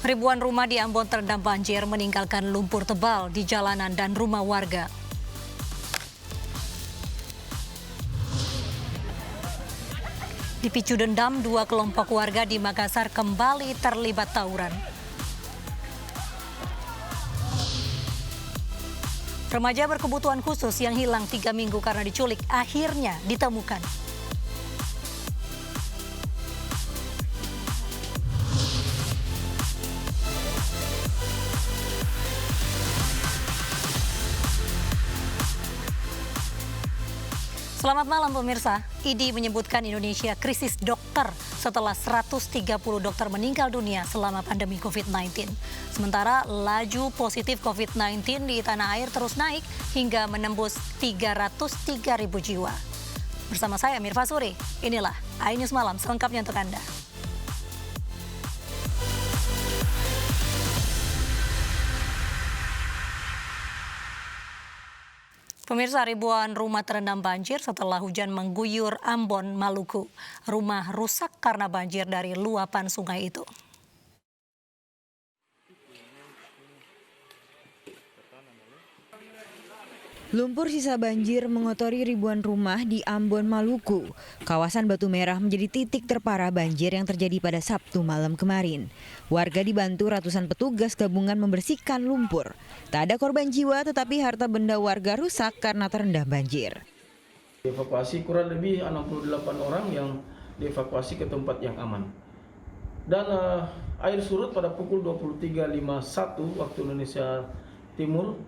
Ribuan rumah di Ambon terendam banjir meninggalkan lumpur tebal di jalanan dan rumah warga. Dipicu dendam, dua kelompok warga di Makassar kembali terlibat tawuran. Remaja berkebutuhan khusus yang hilang 3 minggu karena diculik akhirnya ditemukan. Selamat malam pemirsa. IDI menyebutkan Indonesia krisis dokter setelah 130 dokter meninggal dunia selama pandemi COVID-19. Sementara laju positif COVID-19 di tanah air terus naik hingga menembus 303.000 jiwa. Bersama saya Mirfa Suri, inilah iNews Malam selengkapnya untuk Anda. Pemirsa, ribuan rumah terendam banjir setelah hujan mengguyur Ambon, Maluku. Rumah rusak karena banjir dari luapan sungai itu. Lumpur sisa banjir mengotori ribuan rumah di Ambon, Maluku. Kawasan Batu Merah menjadi titik terparah banjir yang terjadi pada Sabtu malam kemarin. Warga dibantu ratusan petugas gabungan membersihkan lumpur. Tak ada korban jiwa tetapi harta benda warga rusak karena terendam banjir. Evakuasi kurang lebih 68 orang yang dievakuasi ke tempat yang aman. Dan air surut pada pukul 23.51 waktu Indonesia Timur.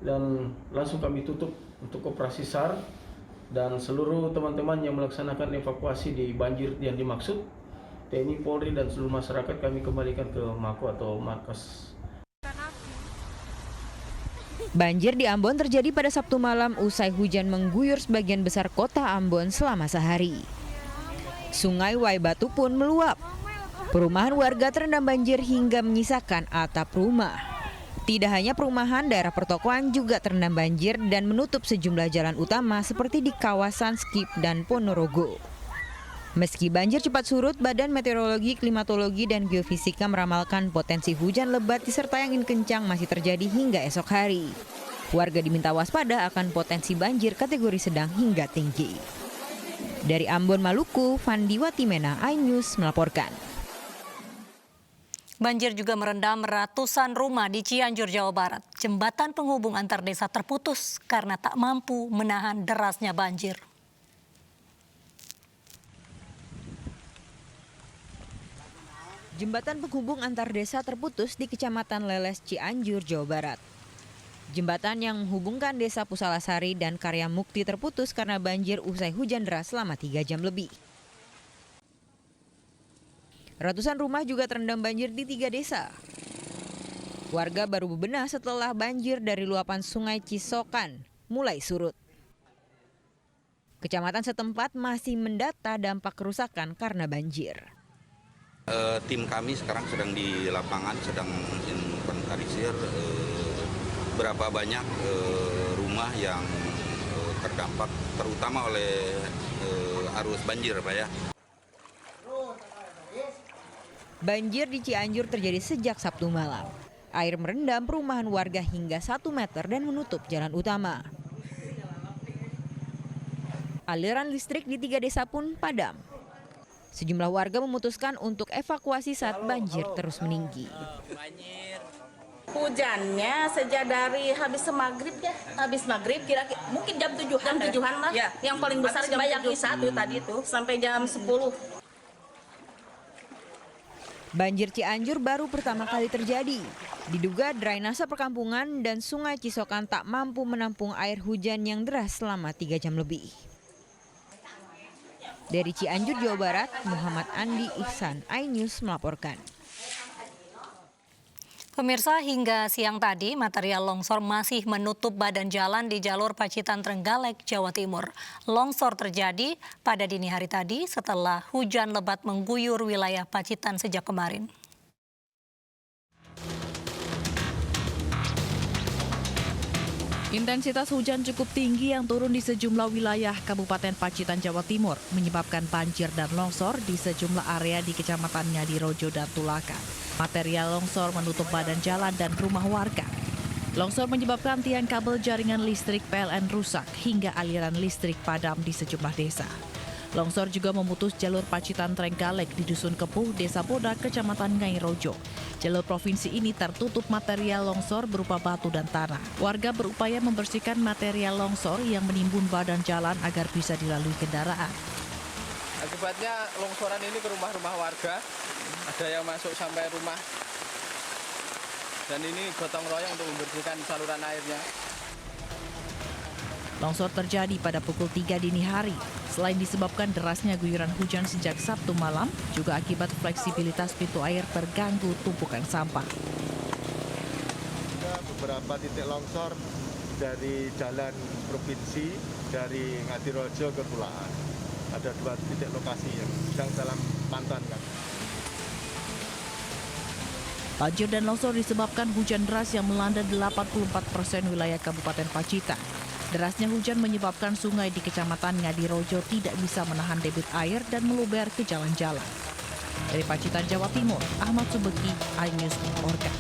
Dan langsung kami tutup untuk operasi SAR dan seluruh teman-teman yang melaksanakan evakuasi di banjir yang dimaksud, TNI, Polri dan seluruh masyarakat kami kembalikan ke Mako atau markas. Banjir di Ambon terjadi pada Sabtu malam usai hujan mengguyur sebagian besar kota Ambon selama sehari. Sungai Waibatu pun meluap. Perumahan warga terendam banjir hingga menyisakan atap rumah. Tidak hanya perumahan, daerah pertokoan juga terendam banjir dan menutup sejumlah jalan utama seperti di kawasan Skip dan Ponorogo. Meski banjir cepat surut, Badan Meteorologi, Klimatologi, dan Geofisika meramalkan potensi hujan lebat disertai angin kencang masih terjadi hingga esok hari. Warga diminta waspada akan potensi banjir kategori sedang hingga tinggi. Dari Ambon, Maluku, Fandi Watimena, iNews melaporkan. Banjir juga merendam ratusan rumah di Cianjur, Jawa Barat. Jembatan penghubung antar desa terputus karena tak mampu menahan derasnya banjir. Jembatan penghubung antar desa terputus di Kecamatan Leles, Cianjur, Jawa Barat. Jembatan yang menghubungkan desa Pusalasari dan Karya Mukti terputus karena banjir usai hujan deras selama 3 jam lebih. Ratusan rumah juga terendam banjir di 3 desa. Warga baru bebenah setelah banjir dari luapan Sungai Cisokan mulai surut. Kecamatan setempat masih mendata dampak kerusakan karena banjir. Tim kami sekarang sedang di lapangan, sedang inventarisir berapa banyak rumah yang terdampak terutama oleh arus banjir, Pak ya. Banjir di Cianjur terjadi sejak Sabtu malam. Air merendam perumahan warga hingga 1 meter dan menutup jalan utama. Aliran listrik di 3 desa pun padam. Sejumlah warga memutuskan untuk evakuasi saat banjir terus meninggi. Hujannya sejak dari habis maghrib ya, habis maghrib kira-kira mungkin jam 7-an lah. Ya. Yang paling besar jam 7 tadi itu sampai jam 10. Banjir Cianjur baru pertama kali terjadi. Diduga drainase perkampungan dan Sungai Cisokan tak mampu menampung air hujan yang deras selama 3 jam lebih. Dari Cianjur, Jawa Barat, Muhammad Andi Ihsan, iNews melaporkan. Pemirsa, hingga siang tadi material longsor masih menutup badan jalan di jalur Pacitan Trenggalek, Jawa Timur. Longsor terjadi pada dini hari tadi setelah hujan lebat mengguyur wilayah Pacitan sejak kemarin. Intensitas hujan cukup tinggi yang turun di sejumlah wilayah Kabupaten Pacitan, Jawa Timur menyebabkan banjir dan longsor di sejumlah area di Kecamatan Ngadirojo dan Tulakan. Material longsor menutup badan jalan dan rumah warga. Longsor menyebabkan tiang kabel jaringan listrik PLN rusak hingga aliran listrik padam di sejumlah desa. Longsor juga memutus jalur Pacitan Trenggalek di Dusun Kepuh, Desa Bodak, Kecamatan Ngairojo. Jalur provinsi ini tertutup material longsor berupa batu dan tanah. Warga berupaya membersihkan material longsor yang menimbun badan jalan agar bisa dilalui kendaraan. Akibatnya longsoran ini ke rumah-rumah warga, ada yang masuk sampai rumah. Dan ini gotong royong untuk membersihkan saluran airnya. Longsor terjadi pada pukul 3 dini hari. Selain disebabkan derasnya guyuran hujan sejak Sabtu malam, juga akibat fleksibilitas pintu air terganggu tumpukan sampah. Beberapa titik longsor dari jalan provinsi dari Ngadirojo ke Tulakan. Ada 2 titik lokasi yang sedang dalam pantauan kami. Banjir dan longsor disebabkan hujan deras yang melanda 84% wilayah Kabupaten Pacitan. Derasnya hujan menyebabkan sungai di Kecamatan Ngadirojo tidak bisa menahan debit air dan meluber ke jalan-jalan. Dari Pacitan, Jawa Timur, Ahmad Subeki, iNews melaporkan.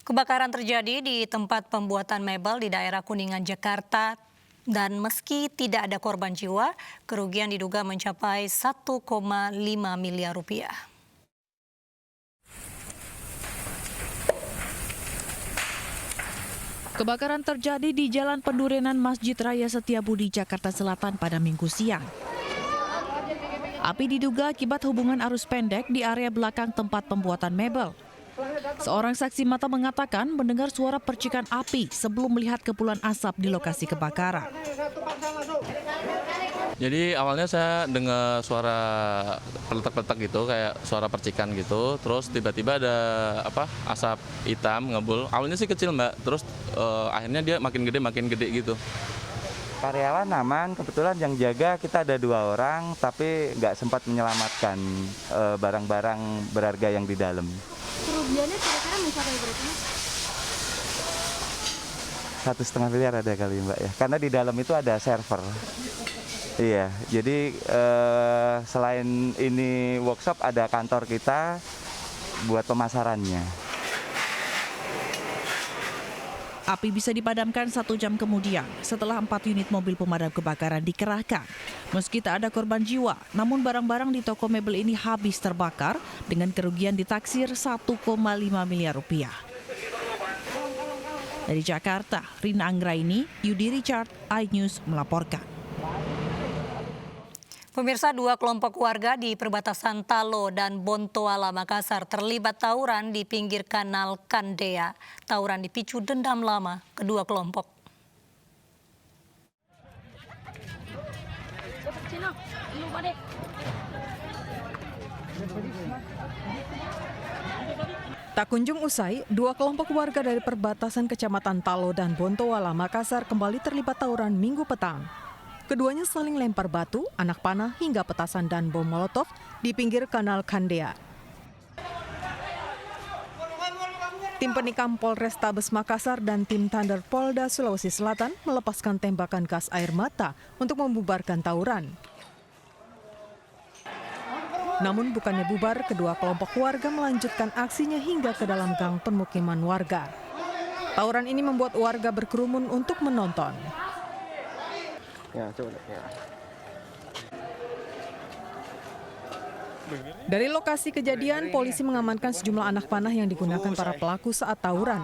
Kebakaran terjadi di tempat pembuatan mebel di daerah Kuningan, Jakarta. Dan meski tidak ada korban jiwa, kerugian diduga mencapai 1,5 miliar rupiah. Kebakaran terjadi di Jalan Pendurenan Masjid Raya Setiabudi, Jakarta Selatan pada Minggu siang. Api diduga akibat hubungan arus pendek di area belakang tempat pembuatan mebel. Seorang saksi mata mengatakan mendengar suara percikan api sebelum melihat kepulan asap di lokasi kebakaran. Jadi awalnya saya dengar suara peletak-peletak gitu, kayak suara percikan gitu. Terus tiba-tiba ada asap hitam ngebul. Awalnya sih kecil Mbak, terus akhirnya dia makin gede gitu. Karyawan aman, kebetulan yang jaga kita ada 2 orang, tapi nggak sempat menyelamatkan barang-barang berharga yang di dalam. Kerugiannya kira-kira mencapai berapa? 1,5 miliar ada kali Mbak ya, karena di dalam itu ada server. Iya, jadi selain ini workshop ada kantor kita buat pemasarannya. Api bisa dipadamkan 1 jam kemudian setelah 4 unit mobil pemadam kebakaran dikerahkan. Meski tak ada korban jiwa, namun barang-barang di toko mebel ini habis terbakar dengan kerugian ditaksir 1,5 miliar rupiah. Dari Jakarta, Rina Anggraini, Yudi Richard, iNews melaporkan. Pemirsa, 2 kelompok warga di perbatasan Talo dan Bontoala, Makassar terlibat tawuran di pinggir Kanal Kandea. Tawuran dipicu dendam lama kedua kelompok. Tak kunjung usai, 2 kelompok warga dari perbatasan Kecamatan Talo dan Bontoala, Makassar kembali terlibat tawuran Minggu petang. Keduanya saling lempar batu, anak panah, hingga petasan dan bom molotov di pinggir Kanal Kandea. Tim penikam Polrestabes Makassar dan tim Thunder Polda Sulawesi Selatan melepaskan tembakan gas air mata untuk membubarkan tawuran. Namun bukannya bubar, kedua kelompok warga melanjutkan aksinya hingga ke dalam gang pemukiman warga. Tawuran ini membuat warga berkerumun untuk menonton. Ya, coba ya. Dari lokasi kejadian, polisi mengamankan sejumlah anak panah yang digunakan para pelaku saat tawuran.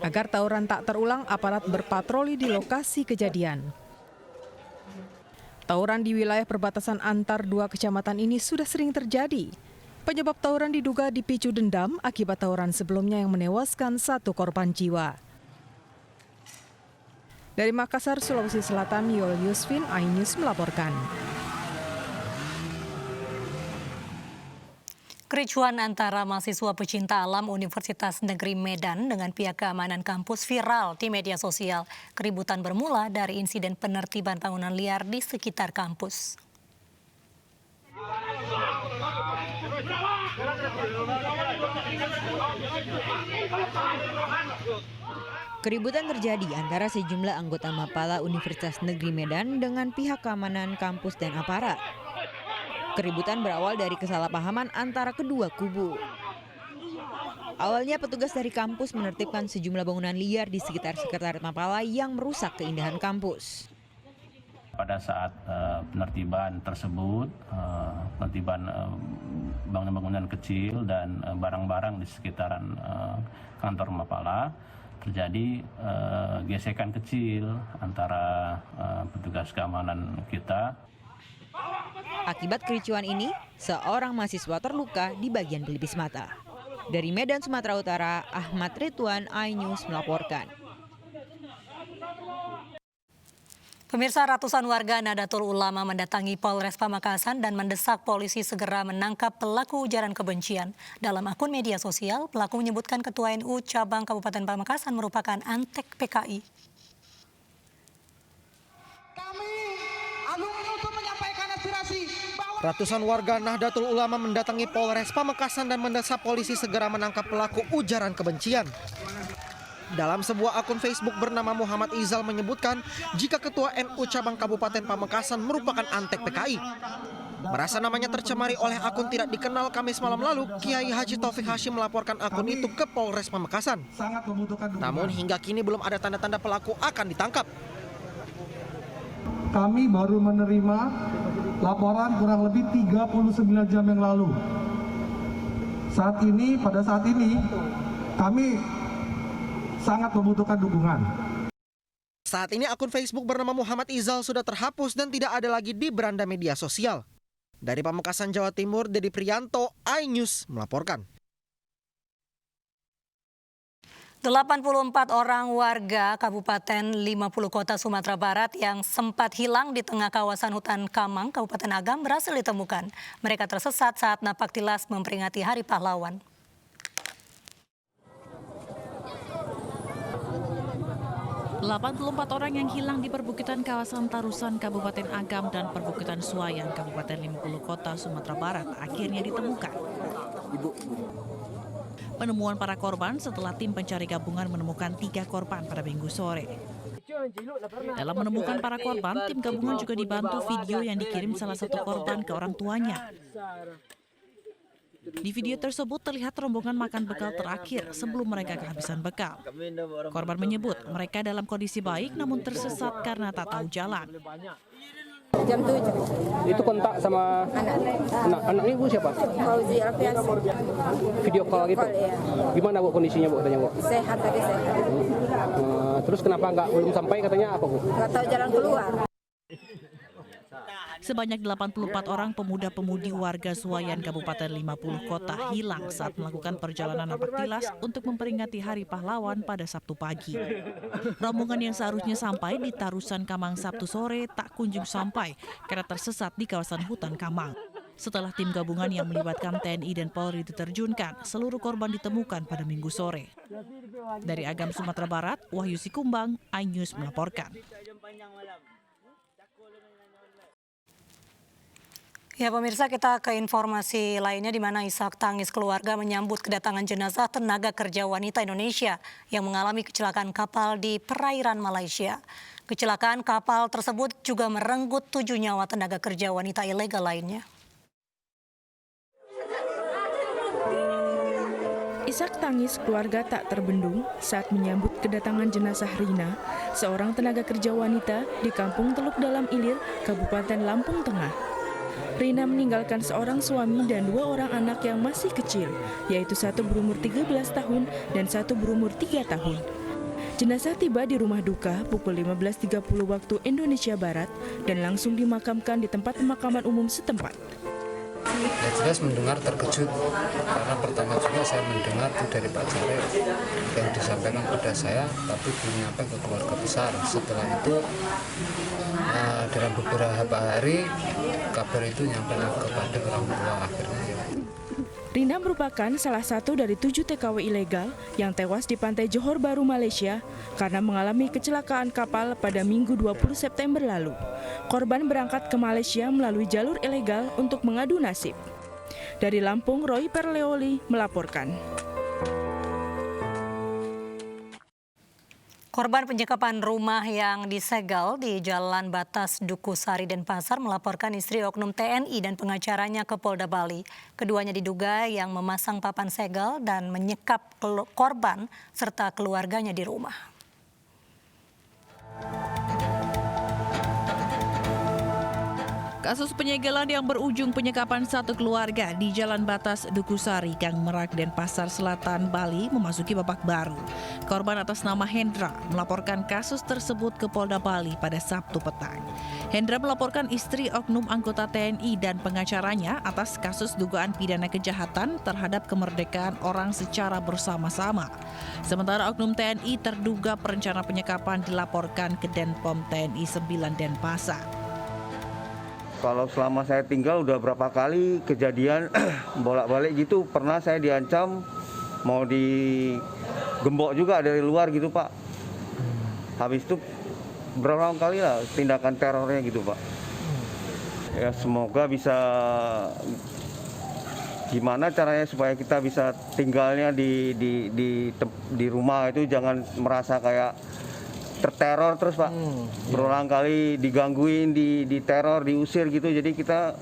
Agar tawuran tak terulang, aparat berpatroli di lokasi kejadian. Tawuran di wilayah perbatasan antar 2 kecamatan ini sudah sering terjadi. Penyebab tawuran diduga dipicu dendam akibat tawuran sebelumnya yang menewaskan 1 korban jiwa. Dari Makassar, Sulawesi Selatan, Yol Yusfin, iNews melaporkan. Kericuhan antara mahasiswa pecinta alam Universitas Negeri Medan dengan pihak keamanan kampus viral di media sosial. Keributan bermula dari insiden penertiban bangunan liar di sekitar kampus. Keributan terjadi antara sejumlah anggota Mapala Universitas Negeri Medan dengan pihak keamanan kampus dan aparat. Keributan berawal dari kesalahpahaman antara kedua kubu. Awalnya petugas dari kampus menertibkan sejumlah bangunan liar di sekitar sekretariat Mapala yang merusak keindahan kampus. Pada saat penertiban tersebut, penertiban bangunan-bangunan kecil dan barang-barang di sekitaran kantor Mapala, terjadi gesekan kecil antara petugas keamanan kita. Akibat kericuan ini, seorang mahasiswa terluka di bagian pelipis mata. Dari Medan, Sumatera Utara, Ahmad Ridwan, iNews melaporkan. Pemirsa, ratusan warga Nahdlatul Ulama mendatangi Polres Pamekasan dan mendesak polisi segera menangkap pelaku ujaran kebencian. Dalam akun media sosial, pelaku menyebutkan Ketua NU Cabang Kabupaten Pamekasan merupakan antek PKI. Ratusan warga Nahdlatul Ulama mendatangi Polres Pamekasan dan mendesak polisi segera menangkap pelaku ujaran kebencian. Dalam sebuah akun Facebook bernama Muhammad Izal menyebutkan jika Ketua NU Cabang Kabupaten Pamekasan merupakan antek PKI. Merasa namanya tercemari oleh akun tidak dikenal, Kamis malam lalu, Kiai Haji Taufik Hashim melaporkan akun itu ke Polres Pamekasan. Namun hingga kini belum ada tanda-tanda pelaku akan ditangkap. Kami baru menerima laporan kurang lebih 39 jam yang lalu. Pada saat ini, kami sangat membutuhkan dukungan. Saat ini akun Facebook bernama Muhammad Izal sudah terhapus dan tidak ada lagi di beranda media sosial. Dari Pamekasan, Jawa Timur, Dedi Priyanto, iNews melaporkan. 84 orang warga Kabupaten 50 Kota Sumatera Barat yang sempat hilang di tengah kawasan hutan Kamang, Kabupaten Agam berhasil ditemukan. Mereka tersesat saat napak tilas memperingati Hari Pahlawan. Empat orang yang hilang di perbukitan kawasan Tarusan Kabupaten Agam dan perbukitan Suayang Kabupaten 50 Kota Sumatera Barat akhirnya ditemukan. Penemuan para korban setelah tim pencari gabungan menemukan 3 korban pada Minggu sore. Dalam menemukan para korban, tim gabungan juga dibantu video yang dikirim salah satu korban ke orang tuanya. Di video tersebut terlihat rombongan makan bekal terakhir sebelum mereka kehabisan bekal. Korban menyebut mereka dalam kondisi baik namun tersesat karena tak tahu jalan. Jam 7. Itu kontak sama anaknya Bu siapa? Fauzi Alfian. Video call gitu? Iya. Gimana Bu kondisinya Bu katanya Bu? Sehat tadi sehat. Terus kenapa belum sampai katanya apa Bu? Nggak tahu jalan keluar. Sebanyak 84 orang pemuda-pemudi warga Suayan Kabupaten 50 Kota hilang saat melakukan perjalanan napak tilas untuk memperingati Hari Pahlawan pada Sabtu pagi. Rombongan yang seharusnya sampai di Tarusan Kamang Sabtu sore tak kunjung sampai karena tersesat di kawasan hutan Kamang. Setelah tim gabungan yang melibatkan TNI dan Polri diterjunkan, seluruh korban ditemukan pada Minggu sore. Dari Agam, Sumatera Barat, Wahyu Sikumbang, iNews melaporkan. Ya pemirsa, kita ke informasi lainnya di mana isak tangis keluarga menyambut kedatangan jenazah tenaga kerja wanita Indonesia yang mengalami kecelakaan kapal di perairan Malaysia. Kecelakaan kapal tersebut juga merenggut 7 nyawa tenaga kerja wanita ilegal lainnya. Isak tangis keluarga tak terbendung saat menyambut kedatangan jenazah Rina, seorang tenaga kerja wanita di Kampung Teluk Dalam Ilir, Kabupaten Lampung Tengah. Rina meninggalkan seorang suami dan 2 orang anak yang masih kecil, yaitu satu berumur 13 tahun dan satu berumur 3 tahun. Jenazah tiba di rumah duka pukul 15.30 waktu Indonesia Barat dan langsung dimakamkan di tempat pemakaman umum setempat. Ya jelas mendengar terkejut, karena pertama juga saya mendengar itu dari Pak Jarek yang disampaikan kepada saya, tapi belum nyampe ke keluarga besar. Setelah itu dalam beberapa hari kabar itu nyampe kepada orang tua akhirnya. Rina merupakan salah satu dari 7 TKW ilegal yang tewas di pantai Johor Bahru, Malaysia karena mengalami kecelakaan kapal pada Minggu 20 September lalu. Korban berangkat ke Malaysia melalui jalur ilegal untuk mengadu nasib. Dari Lampung, Roy Perleoli melaporkan. Korban penyekapan rumah yang disegel di Jalan Batas Dukusari Denpasar melaporkan istri oknum TNI dan pengacaranya ke Polda Bali. Keduanya diduga yang memasang papan segel dan menyekap korban serta keluarganya di rumah. Kasus penyegelan yang berujung penyekapan satu keluarga di Jalan Batas Dukusari, Gang Merak, Denpasar Selatan, Bali memasuki babak baru. Korban atas nama Hendra melaporkan kasus tersebut ke Polda Bali pada Sabtu petang. Hendra melaporkan istri oknum anggota TNI dan pengacaranya atas kasus dugaan pidana kejahatan terhadap kemerdekaan orang secara bersama-sama. Sementara oknum TNI terduga perencana penyekapan dilaporkan ke Denpom TNI 9 Denpasar. Kalau selama saya tinggal udah berapa kali kejadian bolak-balik gitu, pernah saya diancam mau digembok juga dari luar gitu Pak. Habis itu berulang kali lah tindakan terornya gitu Pak. Ya semoga bisa gimana caranya supaya kita bisa tinggalnya di rumah itu jangan merasa kayak terteror terus Pak, berulang kali digangguin, diteror, diusir gitu. Jadi kita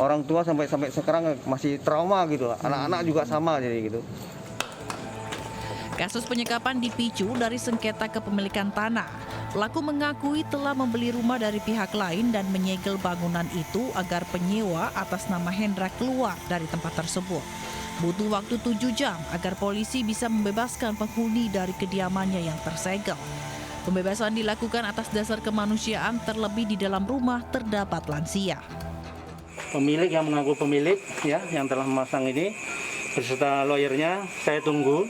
orang tua sampai sekarang masih trauma gitu, anak-anak juga sama jadi gitu. Kasus penyekapan dipicu dari sengketa kepemilikan tanah. Pelaku mengakui telah membeli rumah dari pihak lain dan menyegel bangunan itu agar penyewa atas nama Hendra keluar dari tempat tersebut. Butuh waktu 7 jam agar polisi bisa membebaskan penghuni dari kediamannya yang tersegel. Pembebasan dilakukan atas dasar kemanusiaan, terlebih di dalam rumah terdapat lansia. Pemilik yang mengaku pemilik ya yang telah memasang ini beserta lawyernya saya tunggu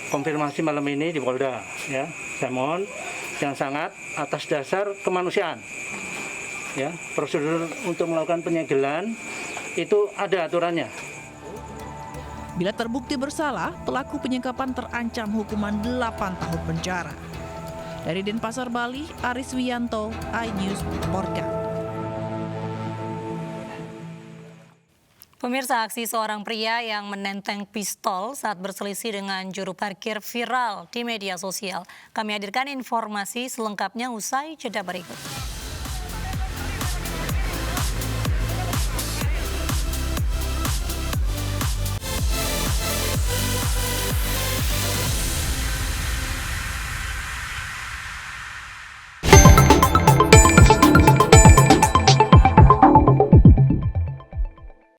konfirmasi malam ini di Polda ya. Saya mohon yang sangat atas dasar kemanusiaan. Ya, prosedur untuk melakukan penyegelan itu ada aturannya. Bila terbukti bersalah, pelaku penyekapan terancam hukuman 8 tahun penjara. Dari Denpasar, Bali, Aris Wiyanto, iNews melaporkan. Pemirsa, aksi seorang pria yang menenteng pistol saat berselisih dengan juru parkir viral di media sosial. Kami hadirkan informasi selengkapnya usai jeda berikut.